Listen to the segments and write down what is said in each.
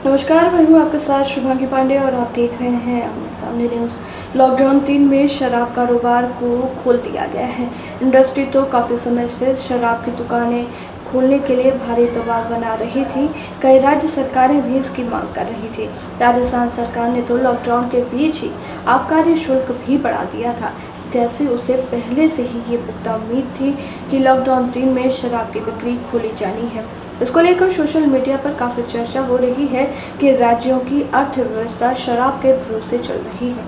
नमस्कार, मैं हूँ आपके साथ शुभांगी पांडे और आप देख रहे हैं आमने सामने न्यूज़। लॉकडाउन 3 में शराब कारोबार को खोल दिया गया है। इंडस्ट्री तो काफ़ी समय से शराब की दुकानें खोलने के लिए भारी दबाव बना रही थी। कई राज्य सरकारें भी इसकी मांग कर रही थी। राजस्थान सरकार ने तो लॉकडाउन के बीच ही आबकारी शुल्क भी बढ़ा दिया था, जैसे उसे पहले से ही ये पुख्ता उम्मीद थी कि लॉकडाउन 3 में शराब की बिक्री खोली जानी है। इसको लेकर सोशल मीडिया पर काफ़ी चर्चा हो रही है कि राज्यों की अर्थव्यवस्था शराब के भरोसे चल रही है।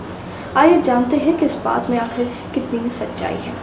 आइए जानते हैं कि इस बात में आखिर कितनी सच्चाई है।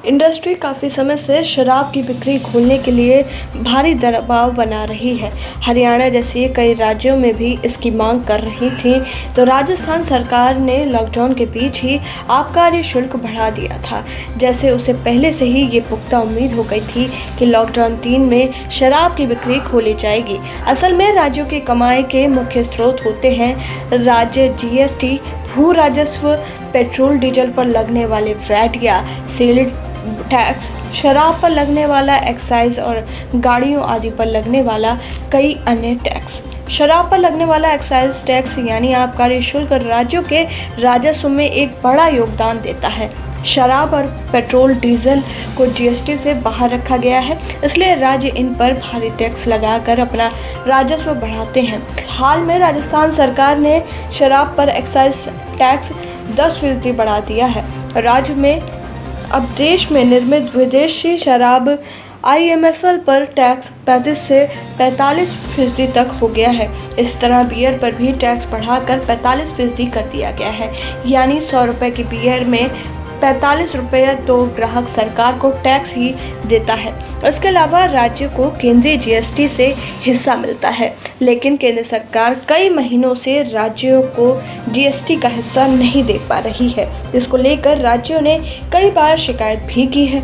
इंडस्ट्री काफ़ी समय से शराब की बिक्री खोलने के लिए भारी दबाव बना रही है। हरियाणा जैसे कई राज्यों में भी इसकी मांग कर रही थी, तो राजस्थान सरकार ने लॉकडाउन के बीच ही आबकारी शुल्क बढ़ा दिया था, जैसे उसे पहले से ही ये पुख्ता उम्मीद हो गई थी कि लॉकडाउन 3 में शराब की बिक्री खोली जाएगी। असल में राज्यों की कमाई के मुख्य स्रोत होते हैं राज्य जीएसटी, भू राजस्व, पेट्रोल डीजल पर लगने वाले वैट या सेल टैक्स, शराब पर लगने वाला एक्साइज और गाड़ियों आदि पर लगने वाला कई अन्य टैक्स। शराब पर लगने वाला एक्साइज टैक्स यानी आबकारी शुल्क राज्यों के राजस्व में एक बड़ा योगदान देता है। शराब और पेट्रोल डीजल को जीएसटी से बाहर रखा गया है, इसलिए राज्य इन पर भारी टैक्स लगाकर अपना राजस्व बढ़ाते हैं। हाल में राजस्थान सरकार ने शराब पर एक्साइज टैक्स 10% बढ़ा दिया है। राज्य में अब देश में निर्मित विदेशी शराब IMFL पर टैक्स 35 से 45% तक हो गया है। इस तरह बियर पर भी टैक्स बढ़ाकर 45% कर दिया गया है, यानी 100 रुपये की बियर में 45 रुपये तो ग्राहक सरकार को टैक्स ही देता है। इसके अलावा राज्य को केंद्रीय जीएसटी से हिस्सा मिलता है, लेकिन केंद्र सरकार कई महीनों से राज्यों को जीएसटी का हिस्सा नहीं दे पा रही है, जिसको लेकर राज्यों ने कई बार शिकायत भी की है।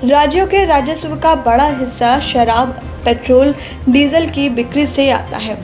राज्यों के राजस्व का बड़ा हिस्सा शराब, पेट्रोल, डीजल की बिक्री से आता है।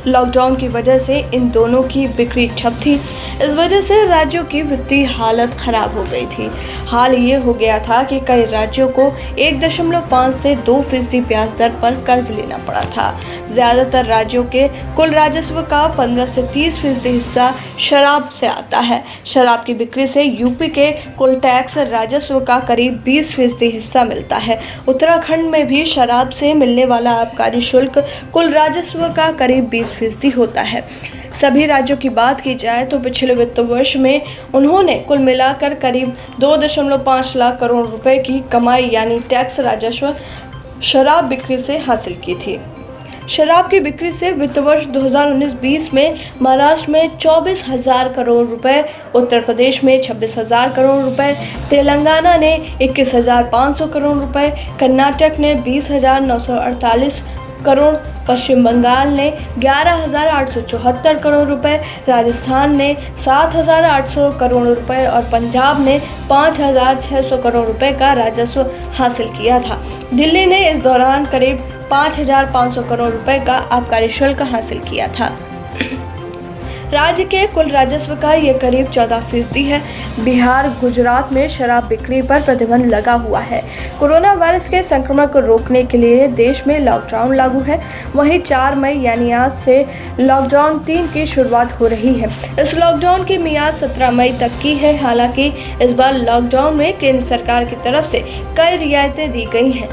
लॉकडाउन की वजह से इन दोनों की बिक्री ठप थी। इस वजह से राज्यों की वित्तीय हालत खराब हो गई थी। हाल ये हो गया था कि कई राज्यों को 1.5 से 2% ब्याज दर पर कर्ज लेना पड़ा था। ज़्यादातर राज्यों के कुल राजस्व का 15 से 30% हिस्सा शराब से आता है। शराब की बिक्री से यूपी के कुल टैक्स राजस्व का करीब 20% हिस्सा मिलता है। उत्तराखंड में भी शराब से मिलने वाला आबकारी शुल्क कुल राजस्व का करीब 20% होता है। सभी राज्यों की बात की जाए तो पिछले वित्त वर्ष में उन्होंने कुल मिलाकर करीब 2.5 लाख करोड़ रुपए की कमाई यानी टैक्स राजस्व शराब बिक्री से हासिल की थी। शराब की बिक्री से वित्त वर्ष 2019-20 में महाराष्ट्र में 24,000 करोड़ रुपए, उत्तर प्रदेश में 26,000 करोड़ रुपए, तेलंगाना ने 21,500 करोड़ रुपए, कर्नाटक ने 20,948 करोड़, पश्चिम बंगाल ने 11,874 करोड़ रुपए, राजस्थान ने 7,800 करोड़ रुपए और पंजाब ने 5,600 करोड़ रुपए का राजस्व हासिल किया था। दिल्ली ने इस दौरान करीब 5,500 करोड़ रुपए का आबकारी शुल्क हासिल किया था। राज्य के कुल राजस्व का ये करीब 14% है। बिहार, गुजरात में शराब बिक्री पर प्रतिबंध लगा हुआ है। कोरोना वायरस के संक्रमण को रोकने के लिए देश में लॉकडाउन लागू है। वहीं 4 मई यानी आज से लॉकडाउन 3 की शुरुआत हो रही है। इस लॉकडाउन की मियाद 17 मई तक की है। हालांकि इस बार लॉकडाउन में केंद्र सरकार की तरफ से कई रियायतें दी गई हैं।